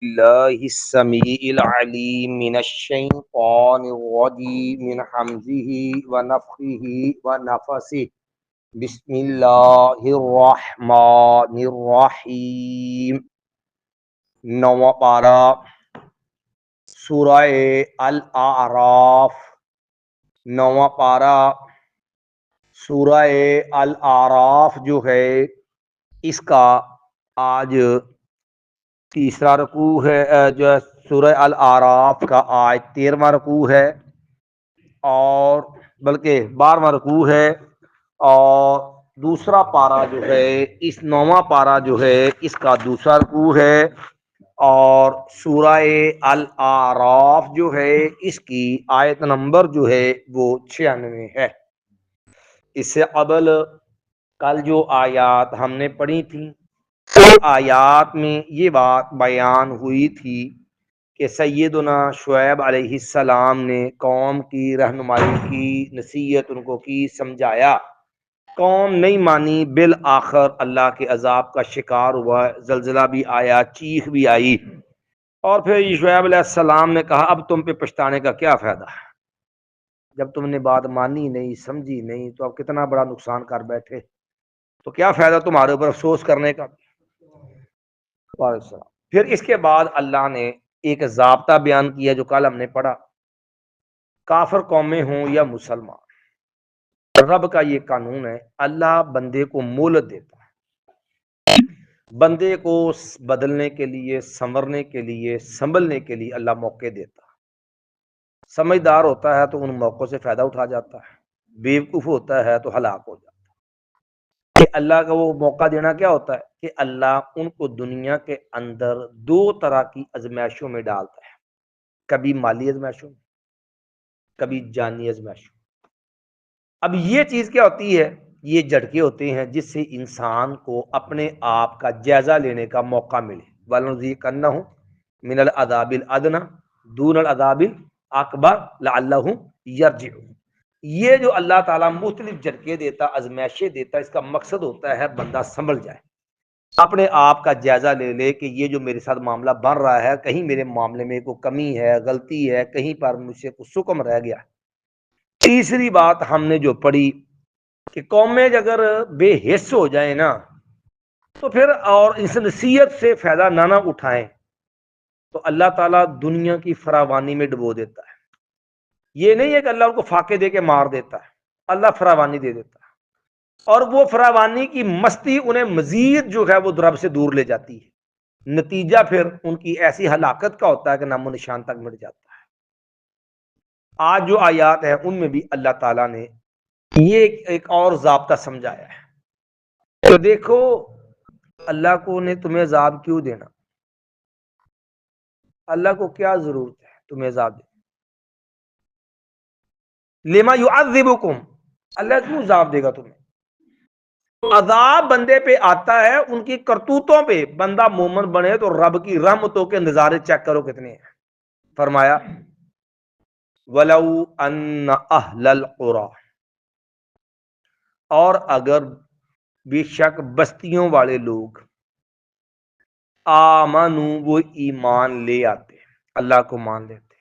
الله السميع العليم من الشيطان الرجيم من حمزه ونفخه ونفسه بسم الله الرحمن الرحیم۔ نواں پارہ سورہ الاعراف، نواں پارہ سورہ الاعراف جو ہے اس کا آج تیسرا رکوع ہے، جو ہے سورہ الاعراف کا آج 13واں رکوع ہے، اور بلکہ 12واں رکوع ہے، اور دوسرا پارہ جو ہے اس نواں پارہ جو ہے اس کا دوسرا رکوع ہے، اور سورہ الاعراف جو ہے اس کی آیت نمبر جو ہے وہ 96 ہے۔ اس سے قبل کل جو آیات ہم نے پڑھی تھیں آیات میں یہ بات بیان ہوئی تھی کہ سیدنا شعیب علیہ السلام نے قوم کی رہنمائی کی، نصیحت ان کو کی، سمجھایا، قوم نہیں مانی، بالآخر اللہ کے عذاب کا شکار ہوا، زلزلہ بھی آیا، چیخ بھی آئی، اور پھر شعیب علیہ السلام نے کہا اب تم پہ پچھتانے کا کیا فائدہ ہے، جب تم نے بات مانی نہیں، سمجھی نہیں، تو اب کتنا بڑا نقصان کر بیٹھے، تو کیا فائدہ تمہارے اوپر افسوس کرنے کا۔ پھر اس کے بعد اللہ نے ایک ضابطہ بیان کیا جو کل ہم نے پڑھا، کافر قومیں ہوں یا مسلمان، رب کا یہ قانون ہے، اللہ بندے کو مہلت دیتا ہے، بندے کو بدلنے کے لیے، سنورنے کے لیے، سنبھلنے کے لیے اللہ موقع دیتا ہے۔ سمجھدار ہوتا ہے تو ان موقعوں سے فائدہ اٹھا جاتا ہے، بیوقوف ہوتا ہے تو ہلاک ہو جاتا ہے۔ کہ اللہ کا وہ موقع دینا کیا ہوتا ہے کہ اللہ ان کو دنیا کے اندر دو طرح کی آزمائشوں میں ڈالتا ہے، کبھی مالی آزمائشوں میں، کبھی جانی آزمائشوں میں۔ اب یہ چیز کیا ہوتی ہے، یہ جھٹکے ہوتے ہیں جس سے انسان کو اپنے آپ کا جائزہ لینے کا موقع ملے۔ وَلَنُذِيقَنَّهُم مِّنَ الْعَذَابِ الْأَدْنَىٰ دُونَ الْعَذَابِ الْأَكْبَرِ لَعَلَّهُمْ يَرْجِعُونَ۔ یہ جو اللہ تعالیٰ مختلف جھٹکے دیتا، آزمائشیں دیتا، اس کا مقصد ہوتا ہے بندہ سنبھل جائے، اپنے آپ کا جائزہ لے لے کہ یہ جو میرے ساتھ معاملہ بن رہا ہے، کہیں میرے معاملے میں کوئی کمی ہے، غلطی ہے، کہیں پر مجھ سے کچھ سکم رہ گیا۔ تیسری بات ہم نے جو پڑھی کہ قومیں اگر بے حس ہو جائیں نا تو پھر اور اس نصیحت سے فائدہ نہ اٹھائیں تو اللہ تعالیٰ دنیا کی فراوانی میں ڈبو دیتا ہے۔ یہ نہیں ہے کہ اللہ ان کو فاقے دے کے مار دیتا ہے، اللہ فراوانی دے دیتا ہے، اور وہ فراوانی کی مستی انہیں مزید جو ہے وہ رب سے دور لے جاتی ہے، نتیجہ پھر ان کی ایسی ہلاکت کا ہوتا ہے کہ نام و نشان تک مٹ جاتا ہے۔ آج جو آیات ہیں ان میں بھی اللہ تعالیٰ نے یہ ایک اور ضابطہ سمجھایا ہے تو دیکھو اللہ کو نے تمہیں عذاب کیوں دینا، اللہ کو کیا ضرورت ہے تمہیں عذاب دینا، لما یعذبکم، اللہ کیوں عذاب دے گا تمہیں؟ عذاب بندے پہ آتا ہے ان کی کرتوتوں پہ، بندہ مومن بنے تو رب کی رحمتوں کے نظارے چیک کرو کتنے ہیں۔ فرمایا وَلَوْ أَنَّ أَهْلَ الْقُرَىٰ، اور اگر بے شک بستیوں والے لوگ، آمنو وہ ایمان لے آتے، اللہ کو مان لیتے،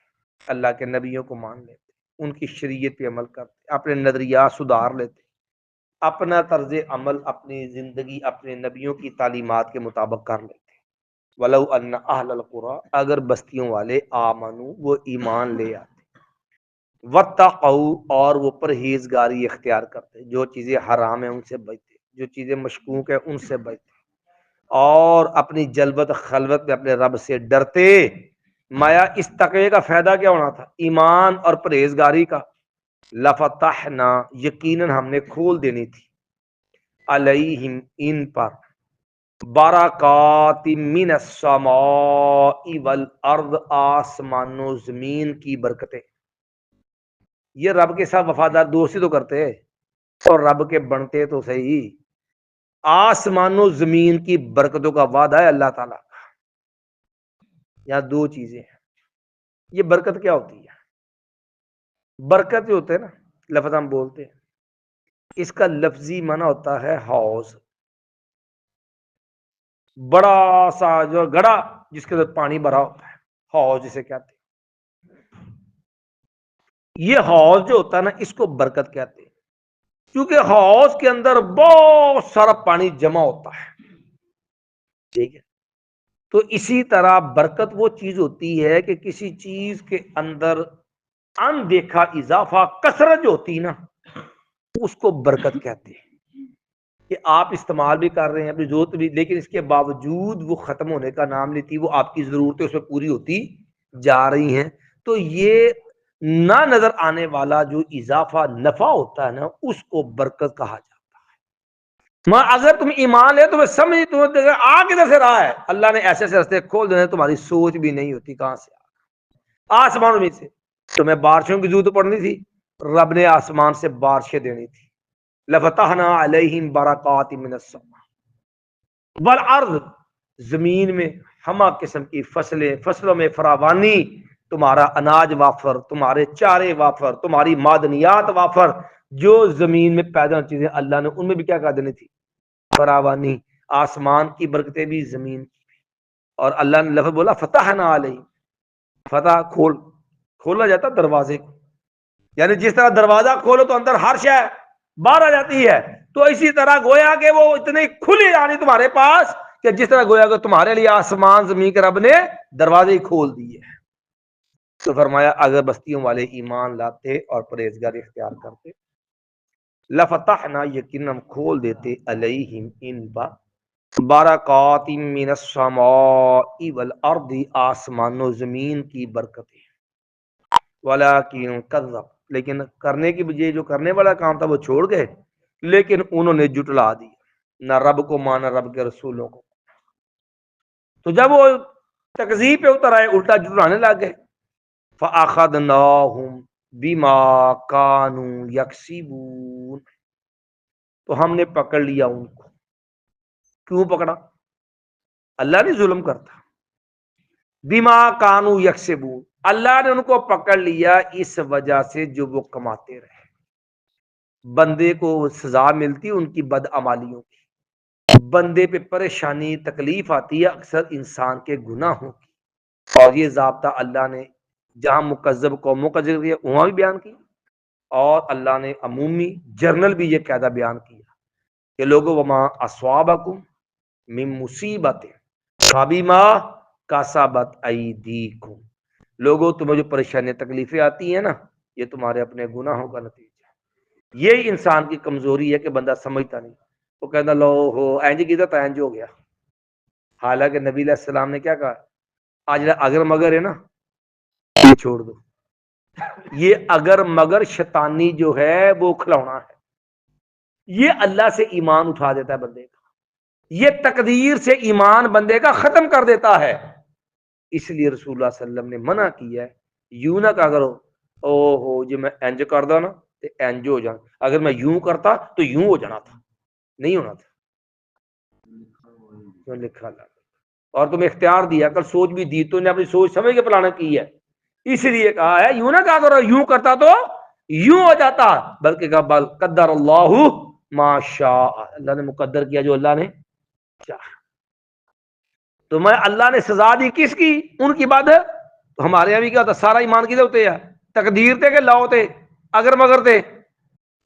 اللہ کے نبیوں کو مان لیتے، ان کی شریعت پہ عمل کرتے، اپنے نظریات سدھار لیتے، اپنا طرز عمل، اپنی زندگی اپنے نبیوں کی تعلیمات کے مطابق کر لیتے۔ وَلَوْ أَنَّ أَهْلَ الْقُرَىٰ، اگر بستیوں والے، آمنو وہ ایمان لے آتے، وَاتَّقَوْا اور وہ پرہیزگاری اختیار کرتے، جو چیزیں حرام ہیں ان سے بچتے، جو چیزیں مشکوک ہیں ان سے بچتے، اور اپنی جلوت خلوت میں اپنے رب سے ڈرتے۔ مایا اس تقوی کا فائدہ کیا ہونا تھا؟ ایمان اور پرہیزگاری کا۔ لفتحنا، یقیناً ہم نے کھول دینی تھی، علیہم ان پر، برکات من السماء والارض، آسمان و زمین کی برکتیں۔ یہ رب کے ساتھ وفادار دوستی تو کرتے اور رب کے بنتے تو صحیح، آسمان و زمین کی برکتوں کا وعدہ ہے اللہ تعالیٰ کا۔ یہاں دو چیزیں ہیں۔ یہ برکت کیا ہوتی ہے؟ برکت جو ہوتا ہے نا، لفظ ہم بولتے ہیں، اس کا لفظی معنی ہوتا ہے حوض، بڑا سا جو گڑھا جس کے اندر پانی بھرا ہوتا ہے، حوض جسے کہتے ہیں۔ یہ حوض جو ہوتا ہے نا، اس کو برکت کہتے ہیں، کیونکہ حوض کے اندر بہت سارا پانی جمع ہوتا ہے، ٹھیک ہے۔ تو اسی طرح برکت وہ چیز ہوتی ہے کہ کسی چیز کے اندر اندیکھا اضافہ، کثرت جو ہوتی ہے نا، اس کو برکت کہتے ہیں، کہ آپ استعمال بھی کر رہے ہیں اپنی ضرورت بھی، لیکن اس کے باوجود وہ ختم ہونے کا نام لیتی، وہ آپ کی ضرورتیں اس میں پوری ہوتی جا رہی ہیں۔ تو یہ نہ نظر آنے والا جو اضافہ نفع ہوتا ہے نا، اس کو برکت کہا جاتا ہے۔ اگر تم ایمان لے، تمہیں سمجھ، تمہیں آ کدھر سے رہا ہے، اللہ نے ایسے ایسے راستے کھول دینے، تمہاری سوچ بھی نہیں ہوتی کہاں سے آسمانوں میں سے۔ تمہیں بارشوں کی ضرورت پڑنی تھی، رب نے آسمان سے بارشیں دینی تھی، لفتحنا علیہم برکات من السماء والارض، زمین میں ہمہ قسم کی فصلیں، فصلوں میں فراوانی، تمہارا اناج وافر، تمہارے چارے وافر، تمہاری معدنیات وافر، جو زمین میں پیدا چیزیں اللہ نے ان میں بھی کیا کر دینی تھی، فراوانی۔ آسمان کی برکتیں بھی، زمین کی بھی، اور اللہ نے لفظ بولا فتحنا علیہم، فتح کھولا جاتا دروازے کو، یعنی جس طرح دروازہ کھولو تو اندر ہر شے باہر آ جاتی ہے، تو اسی طرح گویا کہ وہ اتنی کھلی آنی تمہارے پاس کہ جس طرح گویا کہ تمہارے لیے آسمان زمین کے رب نے دروازے ہی کھول دیے۔ تو فرمایا اگر بستیوں والے ایمان لاتے اور پرہیزگاری اختیار کرتے، لفتحنا، یقینا ہم کھول دیتے، علیہم ان پر، برکات من السماء والارض، آسمان و زمین کی برکتیں، ولکن کذب، لیکن کرنے کی بجائے جو کرنے والا کام تھا وہ چھوڑ گئے، لیکن انہوں نے جٹلا دیا، نہ رب کو مانا، رب کے رسولوں کو۔ تو جب وہ تکذیب پہ اتر آئے، الٹا جٹلانے لگ گئے، فَأَخَذْنَاهُمْ بِمَا كَانُوا يَكْسِبُونَ، تو ہم نے پکڑ لیا ان کو۔ کیوں پکڑا؟ اللہ نہیں ظلم کرتا، بِمَا كَانُوا يَكْسِبُونَ، اللہ نے ان کو پکڑ لیا اس وجہ سے جو وہ کماتے رہے۔ بندے کو سزا ملتی ان کی بدعمالیوں کی، بندے پہ پریشانی تکلیف آتی ہے اکثر انسان کے گناہوں کی، اور یہ ضابطہ اللہ نے جہاں مکذب قوموں کا ذکر کیا وہاں بھی بیان کیا، اور اللہ نے عمومی جرنل بھی یہ قاعدہ بیان کیا کہ لوگوں وما اصوابکم من مصیبت فبما کسبت ایدیکم، لوگوں تمہیں جو پریشانیاں تکلیفیں آتی ہیں نا، یہ تمہارے اپنے گناہوں کا نتیجہ ہے۔ یہی انسان کی کمزوری ہے کہ بندہ سمجھتا نہیں، وہ کہتا لو ہو اینج کی تو اینج ہو گیا، حالانکہ نبی علیہ السلام نے کیا کہا، آج اگر مگر ہے نا یہ چھوڑ دو، یہ اگر مگر شیطانی جو ہے وہ کھلونا ہے، یہ اللہ سے ایمان اٹھا دیتا ہے بندے کا، یہ تقدیر سے ایمان بندے کا ختم کر دیتا ہے۔ اس لیے رسول اللہ صلی اللہ علیہ وسلم نے منع کیا ہے، یوں نہ کہا کرو او ہو جی میں انج کر دا نا تو انج ہو جانا، اگر میں یوں کرتا تو یوں ہو جانا تھا، نہیں ہونا تھا، جو لکھا اللہ، اور تمہیں اختیار دیا، کل سوچ بھی دی تو نے اپنی سوچ سمجھ کے پلانا کی ہے، اس لیے کہا ہے یوں نہ کہا کرو یوں کرتا تو یوں ہو جاتا، بلکہ کہا بل قدر اللہ ما شاء، اللہ نے مقدر کیا جو اللہ نے چاہا۔ تو میں اللہ نے سزا دی کس کی؟ ان کی بات ہے۔ تو ہمارے یہاں بھی کیا ہوتا، سارا ایمان کدھر ہوتے ہیں، تقدیر تے کہ لاؤ تے اگر مگر تے،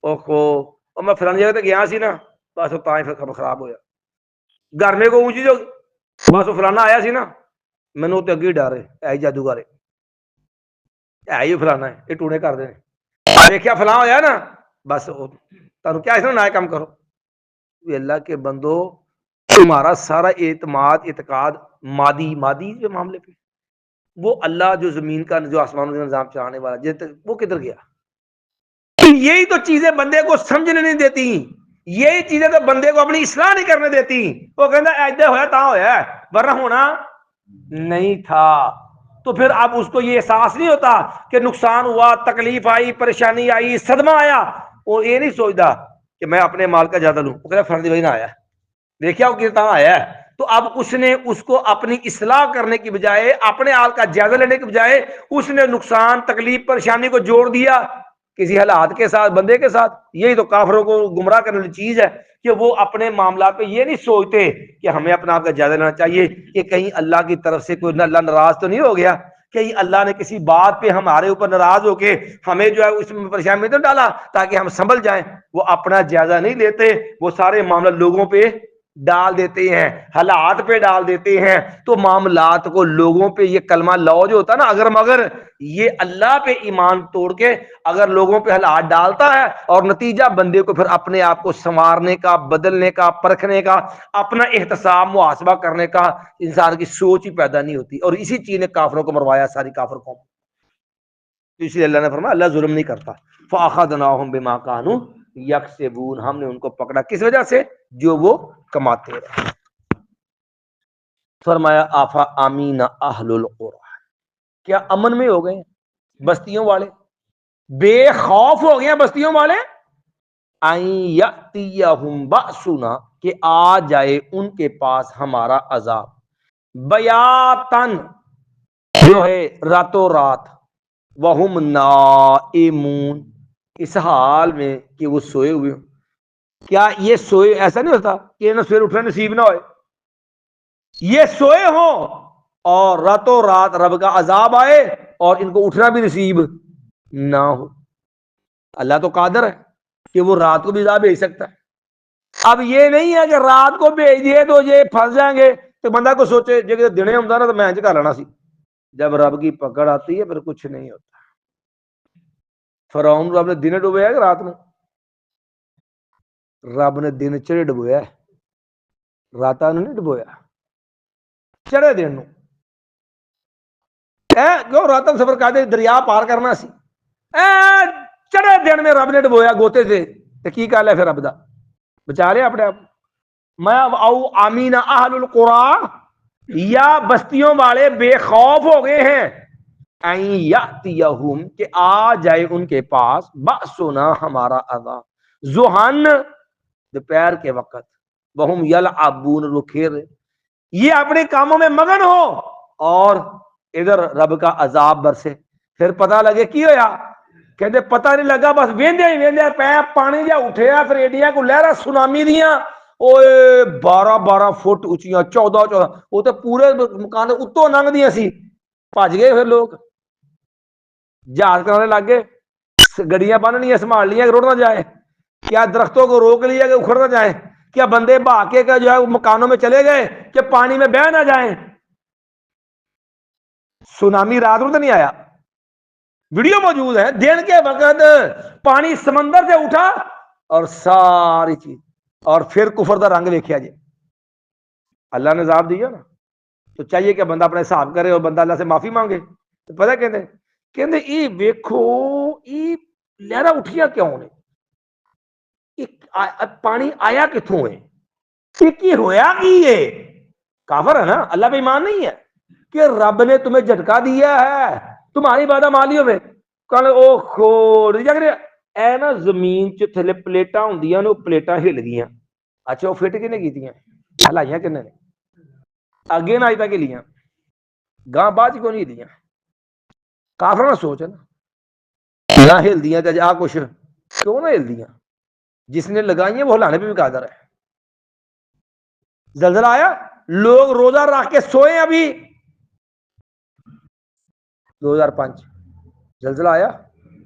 او میں فلانی جگہ تے گیا سی نا، بس تاں ہی پھر خراب ہویا، گھر میں کو اونچی جو بس فلانا آیا سی نا، مینوں تے اگے ڈر ہے جادوگر ہے ہی فلانا ہے، یہ ٹونے کر دے دیکھیا فلاں ہویا نا، بس تانوں کیا اس نے نہ کام کرو۔ اللہ کے بندو، تمہارا سارا اعتماد اعتقاد مادی جو معاملے پہ، وہ اللہ جو زمین کا جو آسمانوں کا نظام چلانے والا وہ کدھر گیا؟ یہی تو چیزیں بندے کو سمجھنے نہیں دیتی، یہی چیزیں تو بندے کو اپنی اصلاح نہیں کرنے دیتی، وہ کہتا ہے ایسے ہویا تا ہویا ہے ورنہ ہونا نہیں تھا۔ تو پھر اب اس کو یہ احساس نہیں ہوتا کہ نقصان ہوا، تکلیف آئی، پریشانی آئی، صدمہ آیا، وہ یہ نہیں سوچتا کہ میں اپنے مال کا جائزہ لوں، وہ کہتا فرضی بھائی نہ آیا، دیکھیا وہ کتنا آیا ہے۔ تو اب اس نے اس کو اپنی اصلاح کرنے کی بجائے، اپنے حال کا جائزہ لینے کی بجائے، اس نے نقصان تکلیف پریشانی کو جوڑ دیا کسی حالات کے ساتھ، بندے کے ساتھ. یہی تو کافروں کو گمراہ کرنے والی چیز ہے کہ وہ اپنے معاملات پہ یہ نہیں سوچتے کہ ہمیں اپنا آپ کا جائزہ لینا چاہیے کہ کہیں اللہ کی طرف سے کوئی اللہ ناراض تو نہیں ہو گیا، کہیں اللہ نے کسی بات پہ ہمارے اوپر ناراض ہو کے ہمیں جو ہے اس میں پریشانی میں تو ڈالا تاکہ ہم سنبھل جائیں. وہ اپنا جائزہ نہیں لیتے، وہ سارے معاملہ لوگوں پہ ڈال دیتے ہیں، حالات پہ ڈال دیتے ہیں. تو معاملات کو لوگوں پہ یہ کلمہ لاؤ جو ہوتا ہے نا اگر مگر، یہ اللہ پہ ایمان توڑ کے اگر لوگوں پہ حالات ڈالتا ہے اور نتیجہ بندے کو پھر اپنے آپ کو سنوارنے کا، بدلنے کا، پرکھنے کا، اپنا احتساب محاسبہ کرنے کا انسان کی سوچ ہی پیدا نہیں ہوتی. اور اسی چیز نے کافروں کو مروایا، ساری کافر قوم. اس لیے اللہ نے فرمایا اللہ ظلم نہیں کرتا. فَأَخَذْنَاهُمْ بِمَا كَانُوا يَكْسِبُونَ، ہم نے ان کو پکڑا کس وجہ سے؟ جو وہ کماتے رہے. فرمایا آفا آمین اہل القرى، کیا امن میں ہو گئے بستیوں والے، بے خوف ہو گئے بستیوں والے؟ ان یاتیہم باسنا، کہ آ جائے ان کے پاس ہمارا عذاب، بیاتن جو ہے راتوں رات، وہم نائمون، اس حال میں کہ وہ سوئے ہوئے. کیا یہ سوئے ایسا نہیں ہوتا کہ انہیں سوئے اٹھنا نصیب نہ ہوئے، یہ سوئے ہوں اور راتوں رات رب کا عذاب آئے اور ان کو اٹھنا بھی نصیب نہ ہو. اللہ تو قادر ہے کہ وہ رات کو بھی عذاب بھیج سکتا ہے. اب یہ نہیں ہے کہ رات کو بھیج دیے تو یہ پھنس جائیں گے تو بندہ کو سوچے جب دنے ہوتا نا تو میں کر لینا سی. جب رب کی پکڑ آتی ہے پھر کچھ نہیں ہوتا. فرعون رب نے دن ڈبویا کہ رات میں؟ رب نے دن چڑھے ڈبویا، رات نے نہیں ڈبویا، چڑھے دن نو. کیوں رات سفر کرتے دریا پار کرنا سی، چڑھے دن میں رب نے ڈبویا گوتے سے. کی گل ہے پھر رب دا بچا لیا اپنے آپ. میں او آمین اہل القرى، یا بستیوں والے بے خوف ہو گئے ہیں، ان یاتیہم کہ آ جائے ان کے پاس باسنا ہمارا عذاب، ضحن دوپہر کے وقت، وہم یلعبون وہ کھیل رہے، یہ اپنے کاموں میں مگن ہو اور ادھر رب کا عذاب برسے. پھر پتہ لگے کی ہویا، کہتے پتہ نہیں لگا بس ویندے پے پانی جا اٹھیا پھر ایڈیاں کو لہرا سونامی دیاں، اوئے 12 فٹ اونچیاں، 14 وہ تو پورے مکان اتوں لنگ دیاں سی. بھج گئے پھر لوگ، جہاز کرانے لگ گئے، گڑیاں بن لیا سنبھال لیا کہ رڑ نہ جائے، کیا درختوں کو روک لیا کہ اکھڑ نہ جائیں، کیا بندے بھاگ کے جو ہے مکانوں میں چلے گئے کہ پانی میں بہہ نہ جائیں. سونامی رات کو تو نہیں آیا، ویڈیو موجود ہے، دن کے وقت پانی سمندر سے اٹھا اور ساری چیز، اور پھر کفر دا رنگ دیکھا جی. اللہ نے عذاب دیا نا تو چاہیے کہ بندہ اپنا حساب کرے اور بندہ اللہ سے معافی مانگے. تو پتہ کہتے یہ ویکھو یہ لہرا اٹھیا کیوں نے، پانی آیا کتوں ہے، کی ہویا کی ہے؟ کافر ہے نا، اللہ پہ ایمان نہیں ہے کہ رب نے تمہیں جھٹکا دیا ہے تمہاری بادہ مالیوں میں کل او خور اے نا زمین چ تھلے پلیٹاں ہوندیاں نے، پلیٹاں ہل گئیاں. اچھا وہ فٹ کنے کیتیاں، ہلائیاں کنے نے؟ اگے نہ اج تک ہلیاں، گاں بعد کیوں نہیں ہلیاں؟ کافر نہ سوچ ہے نا، نہ ہلدیاں تے آ کچھ کیوں نہ ہلدیاں؟ جس نے لگائی ہیں وہ ہلانے پہ بھی قادر ہے. زلزلہ آیا، لوگ روزہ رکھ کے سوئے. ابھی 2005 زلزلہ آیا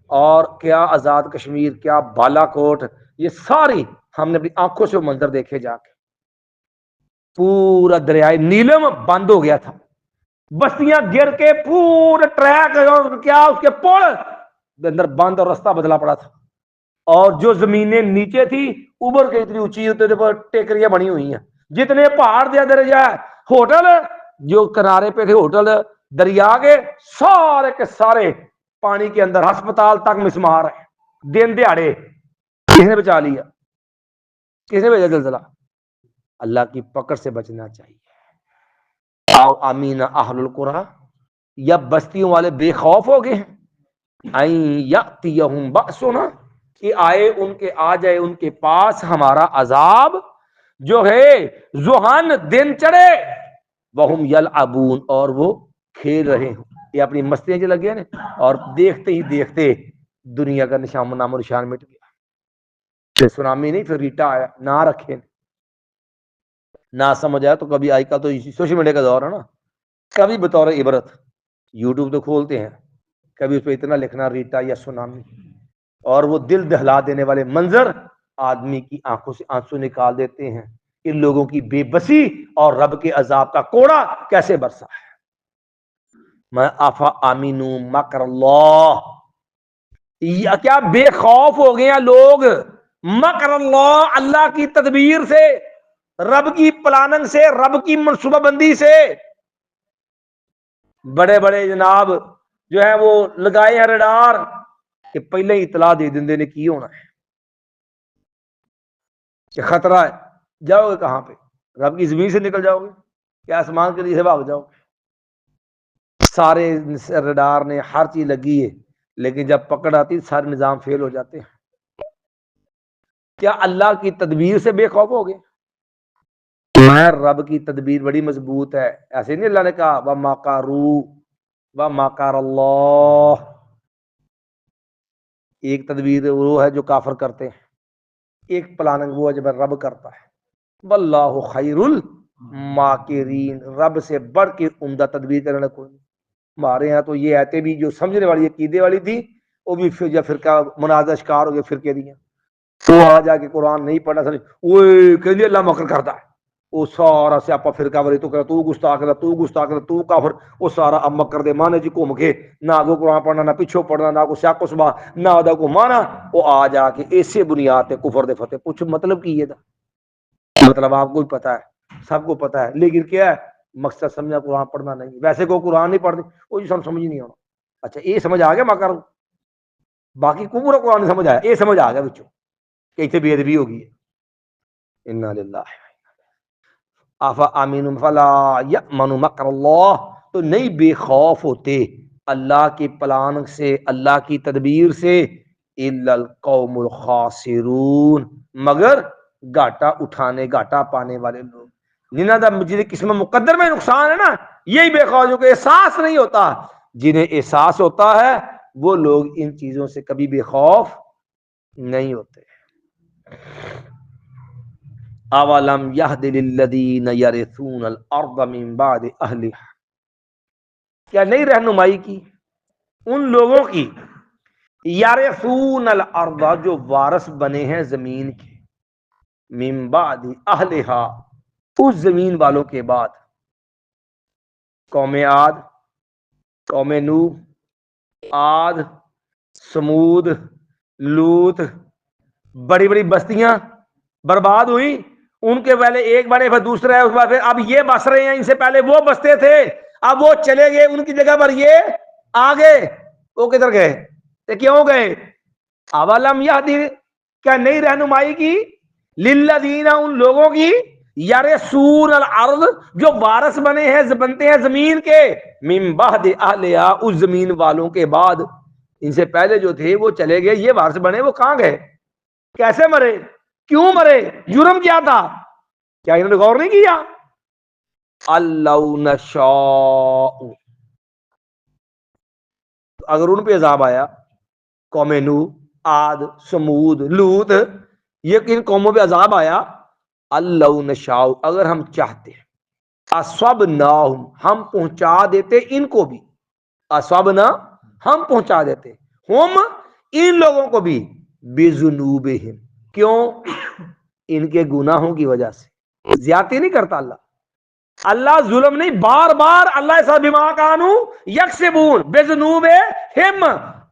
اور کیا آزاد کشمیر، کیا بالا کوٹ، یہ ساری ہم نے اپنی آنکھوں سے منظر دیکھے جا کے. پورا دریائے نیلم بند ہو گیا تھا، بستیاں گر کے پورے ٹریک کیا اس کے پل اندر بند اور رستہ بدلا پڑا تھا. اور جو زمینیں نیچے تھی اوبر کے اتنی اونچی ٹیکریاں بنی ہوئی ہیں، جتنے پہاڑ دیا دریا ہوٹل جو کنارے پہ تھے ہوٹل دریا کے سارے کے سارے پانی کے اندر، ہسپتال تک مسمار ہے. دن دیہڑے کس نے بچا لیا؟ کس نے بھیجا زلزلہ؟ اللہ کی پکڑ سے بچنا چاہیے. آؤ آمین اہل القرى، یا بستیوں والے بے خوف ہو گئے ہیں، این یاتیہم باسنا کہ آئے ان کے آ جائے ان کے پاس ہمارا عذاب جو ہے ضحن دن چڑھے، وہم یلعبون اور وہ کھیل رہے ہوں. یہ اپنی مستیاں جو لگے نا اور دیکھتے ہی دیکھتے دنیا کا نشان نام و نشان مٹ گیا. پھر سونامی نہیں، پھر ریٹا آیا. نہ رکھے نہ سمجھ آیا تو کبھی آئی کا تو سوشل میڈیا کا دور ہے نا، کبھی بطور عبرت یوٹیوب تو کھولتے ہیں، کبھی اس پہ اتنا لکھنا ریٹا یا سونامی، اور وہ دل دہلا دینے والے منظر آدمی کی آنکھوں سے آنسو نکال دیتے ہیں. ان لوگوں کی بے بسی اور رب کے عذاب کا کوڑا کیسے برسا ہے. میں آفا آمینو مکر اللہ، یا کیا بے خوف ہو گئے ہیں لوگ مکر اللہ، اللہ کی تدبیر سے، رب کی پلاننگ سے، رب کی منصوبہ بندی سے. بڑے بڑے جناب جو ہے وہ لگائے ہیں ریڈار کہ پہلے ہی اطلاع دے دیں نے کی ہونا ہے کہ خطرہ ہے. جاؤ گے کہاں پہ؟ رب کی زمین سے نکل جاؤ گے کیا آسمان کے لیے سے بھاگ جاؤ گے؟ سارے ریڈار نے ہر چیز لگی ہے، لیکن جب پکڑ آتی سارے نظام فیل ہو جاتے ہیں. کیا اللہ کی تدبیر سے بے خوف ہو گئے؟ میں رب کی تدبیر بڑی مضبوط ہے. ایسے نہیں اللہ نے کہا وَمَكَرُوا وَمَكَرَ اللَّهُ، ایک تدبیر وہ ہے جو کافر کرتے ہیں، ایک پلاننگ وہ ہے جب رب کرتا ہے. واللہ خیر الماکرین، رب سے بڑھ کے عمدہ تدبیر کرنے کوئی نہیں. ہمارے یہاں تو یہ آیتیں بھی جو سمجھنے والی عقیدے والی تھی وہ بھی جب فرقہ منازع شکار ہو گئے فرقے دیا، تو آ جا کے قرآن نہیں پڑھنا سمجھ وہ کہ اللہ مکر کرتا ہے. وہ سارا سیاپا فرقہ والی تو کرتا، تو گستاخ کرتا، تو گستاخ کرتا، تو کافر، وہ سارا اب مکر دے مانے جی گھوم کے نہ آگے قرآن پڑھنا، نہ پیچھو پڑھنا، نہ کو سیاق و سبا، نہ ادا کو مانا. وہ آ جا کے ایسے بنیاد تے کفر دے فتح پوچھ مطلب کی یہ تھا. مطلب آپ کو بھی پتا ہے، سب کو پتا ہے، لیکن کیا ہے مقصد سمجھا قرآن پڑھنا نہیں. ویسے کوئی قرآن نہیں پڑھتے وہ جی سمجھ ہی نہیں ہونا. اچھا یہ سمجھ آ گیا مکر، باقی کو پورا قرآن نہیں سمجھ آیا، یہ سمجھ آ گیا بچوں کہ اتنے بے ادبی ہوگی ہے. انا للہ آفا امین فلا یأمن مکر اللہ، تو نہیں بے خوف ہوتے اللہ کے پلان سے، اللہ کی تدبیر سے، الا القوم الخاسرون، مگر گھاٹا اٹھانے گھاٹا پانے والے لوگ. جنہاں دا جنہیں قسم مقدر میں نقصان ہے نا، یہی بے خوف جو کہ احساس نہیں ہوتا. جنہیں احساس ہوتا ہے وہ لوگ ان چیزوں سے کبھی بے خوف نہیں ہوتے. اولم یہد للذین یرثون الارض من بعد اہلہا، کیا نہیں رہنمائی کی ان لوگوں کی یرثون الارض جو وارث بنے ہیں زمین کے، من بعد اہلہا اس زمین والوں کے بعد. قوم عاد، قوم نوح، عاد، سمود، لوط، بڑی بڑی بستیاں برباد ہوئی. ان کے پہلے ایک بنے پھر دوسرا ہے، اس بعد پھر اب یہ بس رہے ہیں، ان سے پہلے وہ بستے تھے، اب وہ چلے گئے، ان کی جگہ پر یہ آ گئے. وہ کدھر گئے؟ تو کیوں گئے؟ اولم یہدی، کیا نہیں رہنمائی کی للذین ان لوگوں کی یرثون الارض جو وارث بنے ہیں بنتے ہیں زمین کے، من بعد اہلہا اس زمین والوں کے بعد. ان سے پہلے جو تھے وہ چلے گئے، یہ وارث بنے، وہ کہاں گئے؟ کیسے مرے؟ کیوں مرے؟ جرم کیا تھا؟ کیا انہوں نے غور نہیں کیا؟ اللہ نشاء، اگر ان پہ عذاب آیا، قوم نوح، عاد، سمود، لوط، یہ کن قوموں پہ عذاب آیا، اللہ نشاء اگر ہم چاہتے اصبناہم ہم پہنچا دیتے ان کو بھی، اصبنا ہم پہنچا دیتے، ہم ان لوگوں کو بھی، بذنوبہم کیوں؟ ان کے گناہوں کی وجہ سے. زیادتی نہیں کرتا اللہ، اللہ ظلم نہیں، بار بار اللہ ایسا بما کانوا یکسبون بذنوبہم،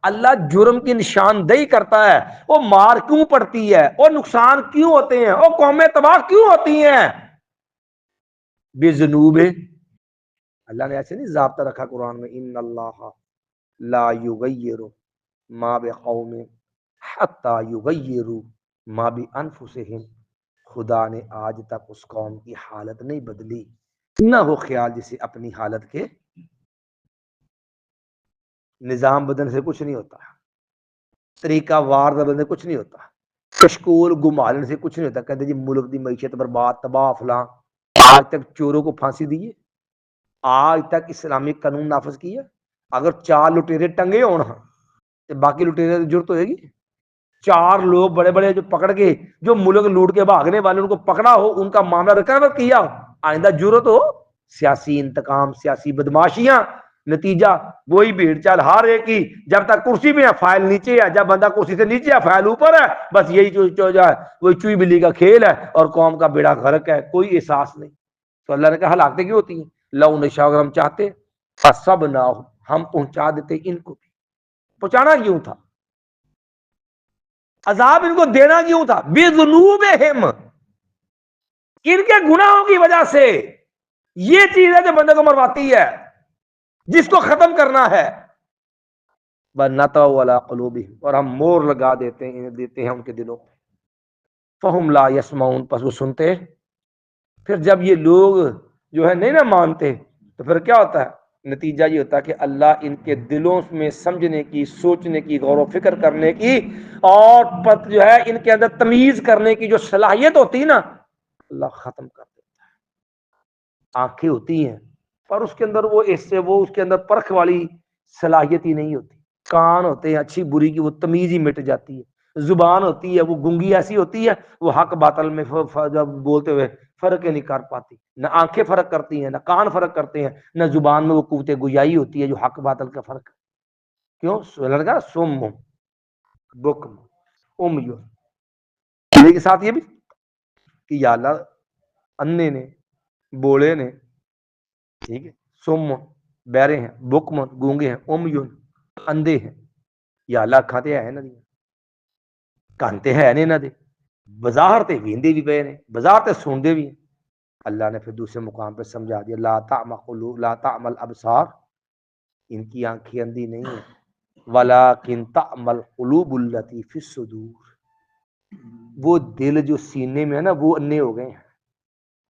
اللہ جرم کی نشاندہی کرتا ہے. وہ مار کیوں پڑتی ہے، وہ نقصان کیوں ہوتے ہیں، وہ قومیں تباہ کیوں ہوتی ہیں؟ بذنوب، اللہ نے ایسے نہیں ضابطہ رکھا قرآن میں، ان اللہ لا یغیر ما بقوم حتی یغیروا ما بانفسہم، خدا نے آج تک اس قوم کی حالت نہیں بدلی، نہ ہو خیال جسے اپنی حالت کے نظام بدلنے سے کچھ نہیں ہوتا، طریقہ وار بدلنے سے کچھ نہیں ہوتا، کشکول گمالنے سے کچھ نہیں ہوتا. کہتے جی ملک دی معیشت برباد تباہ فلاں. آج تک چوروں کو پھانسی دی ہے؟ آج تک اسلامی قانون نافذ کیا؟ اگر 4 لٹیرے ٹنگے ہونا باقی لٹیرے کی ضرورت ہوئے گی؟ 4 لوگ بڑے بڑے جو پکڑ کے جو ملک لوٹ کے بھاگنے والے ان کو پکڑا ہو، ان کا معاملہ ریکور کیا ہو، آئندہ ضرورت ہو سیاسی انتقام، سیاسی بدماشیاں، نتیجہ وہی بھیڑ چال ہر ایک کی، جب تک کرسی پہ ہے فائل نیچے ہے، جب بندہ کرسی سے نیچے ہے فائل اوپر ہے، بس یہی جو ہے وہی چوئی بلی کا کھیل ہے اور قوم کا بیڑا غرق ہے، کوئی احساس نہیں۔ تو اللہ نے کہا ہلاکتیں کیوں ہوتی ہیں؟ لو نشاء، اگر ہم چاہتے سب نہ ہو ہم پہنچا دیتے ان کو بھی۔ پہنچانا کیوں تھا؟ عذاب ان کو دینا کیوں تھا؟ بِذُنُوبِهِمْ، ان کے گناہوں کی وجہ سے۔ یہ چیز ہے جو بندے کو مرواتی ہے، جس کو ختم کرنا ہے۔ وَنَطَوْا عَلَىٰ قُلُوبِهِمْ، اور ہم مور لگا دیتے ہیں ان کے دلوں پہ۔ فَهُمْ لَا يَسْمَعُونَ، پس وہ سنتے۔ پھر جب یہ لوگ جو ہے نہیں نہ مانتے تو پھر کیا ہوتا ہے؟ نتیجہ یہ ہوتا ہے کہ اللہ ان کے دلوں میں سمجھنے کی، سوچنے کی، غور و فکر کرنے کی اور جو ہے ان کے اندر تمیز کرنے کی جو صلاحیت ہوتی ہے نا، اللہ ختم کر دیتا ہے۔ آنکھیں ہوتی ہیں پر اس کے اندر وہ اس کے اندر پرکھ والی صلاحیت ہی نہیں ہوتی۔ کان ہوتے ہیں اچھی بری کی، وہ تمیز ہی مٹ جاتی ہے۔ زبان ہوتی ہے وہ گنگی ایسی ہوتی ہے، وہ حق باطل میں جب بولتے ہوئے فرق نہیں کر پاتی۔ نہ آنکھیں فرق کرتی ہیں، نہ کان فرق کرتے ہیں، نہ زبان میں وہ قوت گویائی ہوتی ہے جو حق باطل کا فرق ہے۔ کیوں؟ لڑکا سم بکم امیو، کے ساتھ یہ بھی کہ یا اللہ انے نے، بولے نے، ٹھیک ہے، سم بہرے ہیں، بکم گونگے ہیں، امیون اندھے ہیں، یا اللہ کھاتے ہیں نہ دی کانتے ہیں نہیں نہ دے، بظاہر تے ویندے بھی پے نے، بظاہر تے سوندے بھی ہیں۔ اللہ نے پھر دوسرے مقام پہ سمجھا دیا لا تعمل قلوب، لا تعمل ابصار، ان کی آنکھیں اندھی نہیں ہیں، ولکن تعمل قلوب التی فی الصدور، وہ دل جو سینے میں ہے نا وہ انے ہو گئے ہیں،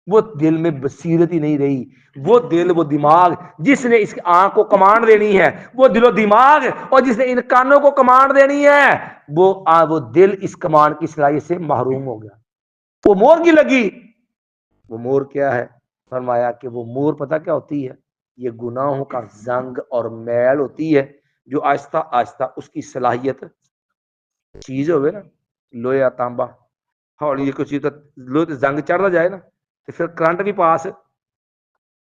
وہ دل میں بصیرت ہی نہیں رہی، وہ دل، وہ دماغ جس نے اس آنکھ کو کمانڈ دینی ہے، وہ دل و دماغ، اور جس نے ان کانوں کو کمانڈ دینی ہے، وہ دل اس کمانڈ کی صلاحیت سے محروم ہو گیا۔ وہ مور کی لگی، وہ مور کیا ہے؟ فرمایا کہ وہ مور پتہ کیا ہوتی ہے؟ یہ گناہوں کا زنگ اور میل ہوتی ہے جو آہستہ آہستہ اس کی صلاحیت، چیز ہوئے نا لوہے تانبا، ہولی کوئی چیز لوہے تے زنگ چڑھتا جائے نا تو پھر کرنٹ بھی پاس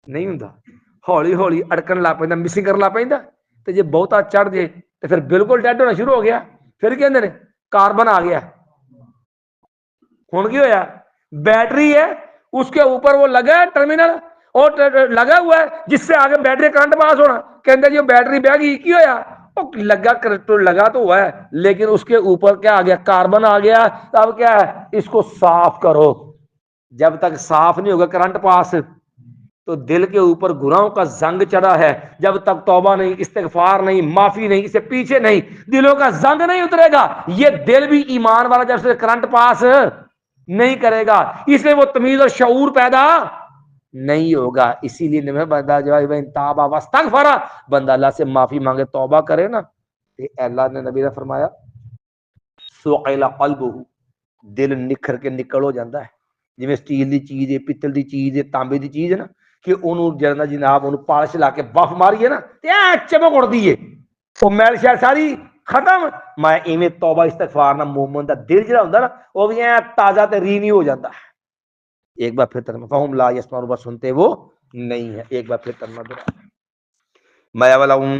نہیں ہوندا، ہولی ہولی اڑکن لا پیندا، مسنگ کرن لا پیندا، تے جے بہتا چڑھ جائے تو پھر بالکل ڈیڈ ہونا شروع ہو گیا۔ پھر کہندے نے کاربن آ گیا۔ ہن کی ہویا؟ بیٹری ہے، اس کے اوپر وہ لگا ہے ٹرمینل اور لگا ہوا ہے جس سے آگے بیٹری کرنٹ پاس ہونا، کہندے جی بیٹری بہ گئی، کی ہویا؟ لگا تو ہوا ہے لیکن اس کے اوپر کیا آ گیا؟ کاربن آ گیا۔ اب کیا ہے؟ اس کو صاف کرو۔ جب تک صاف نہیں ہوگا کرنٹ پاس تو دل کے اوپر گناہوں کا زنگ چڑھا ہے، جب تک توبہ نہیں، استغفار نہیں، معافی نہیں، اسے پیچھے نہیں، دلوں کا زنگ نہیں اترے گا۔ یہ دل بھی ایمان والا جب سے کرنٹ پاس نہیں کرے گا، اس لیے وہ تمیز اور شعور پیدا نہیں ہوگا۔ اسی لیے بندہ جو ہے تابا واستغفر، بندہ اللہ سے معافی مانگے، توبہ کرے نا، اللہ نے نبی نے فرمایا سُعِلَ قَلْبُهُ، دل نکھر کے نکل ہو جاتا ہے۔ جی سٹیل دی چیز ہے، پتل دی چیز ہے، تانبے دی چیز ہے نا، کہ انہوں جناب انہوں پالش لا کے بف ماری ہے نا چمک اڑتی ہے، وہ میل شیل ساری ختم۔ میں ایویں توبہ استغفار نہ مومن دا دل جڑا ہوندا نا وہ بھی تازہ تے رینیو ہو جاتا ہے۔ ایک بار پھر ترجمہ، فہم لا یسمعون، بس سنتے وہ نہیں ہے۔ ایک بار پھر ترجمہ دوہرایا، میں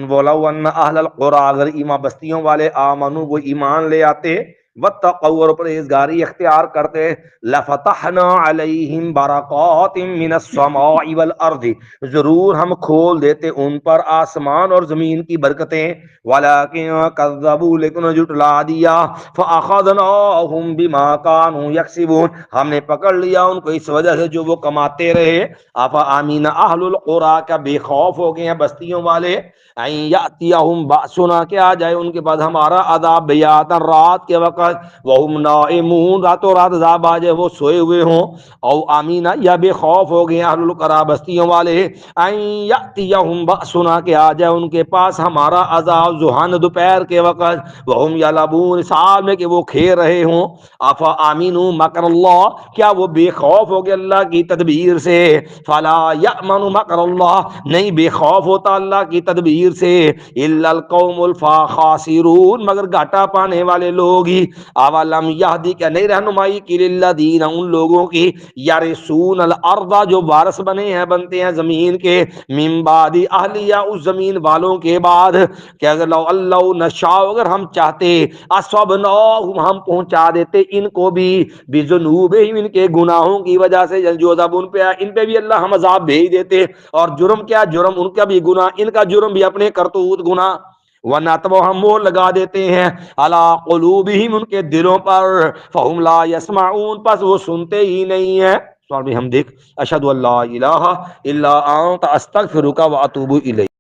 ولو ان اہل القرى، اگر ایمان بستیوں والے آمنو وہ ایمان لے آتے، واتقوا اور پرہیزگاری اختیار کرتے، لفتحنا علیہم برکات من السماء والارض، ضرور ہم کھول دیتے ان پر آسمان اور زمین کی برکتیں، ولکن کذبوا، لیکن جھٹلا دیا، فاخذناہم بما كانوا یکسبون، ہم نے پکڑ لیا ان کو اس وجہ سے جو وہ کماتے رہے۔ افامن اہل القرى، کا بے خوف ہو گئے ہیں بستیوں والے، ان یاتیہم باسنا، کہ آ جائے ان کے بعد ہمارا عذاب بیاتا، رات کے وقت، وقت وہم نائمون راتوں رات عذاب آ جائے وہ سوئے ہوئے ہوں، او آمینہ یا بے خوف ہو گئے اہل القرا بستیوں والے، این یاتیہم بأسنا کہ آ جائے ان کے پاس ہمارا عذاب ضحیٰ دوپہر کے وقت، وہم یلعبون اس حال میں کہ وہ کھیل رہے ہوں، افا آمینوا مکر اللہ کیا وہ بے خوف ہو گئے اللہ کی تدبیر سے، فلا یأمن مکر اللہ نہیں بے خوف ہوتا اللہ کی تدبیر سے، الا القوم الخاسرون مگر گھاٹا پانے والے لوگ ہی، اولم یہدی کیا نہیں رہنمائی کی للذین ان لوگوں کی یرثون الارض جو وارث بنے ہیں بنتے ہیں زمین کے، من بعد اہلیہ اس زمین والوں کے بعد، کہ اگر لو اللہ نشاء اگر ہم چاہتے اصبناہم ہم پہنچا دیتے ان کو بھی بذنوبہم ان کے گناہوں کی وجہ سے، جو عذاب ان پہ بھی اللہ ہم عذاب بھیج دیتے، اور جرم کیا جرم ان کا بھی گناہ ان کا جرم بھی اپنے کرتوت گناہ، ونطبع ہم وہ لگا دیتے ہیں علی قلوبہم ان کے دلوں پر، فہم لا یسمعون پس وہ سنتے ہی نہیں ہیں۔ سبحان بحمدک اشہد ان لا الہ الا انت استغفرک واتوب الیک۔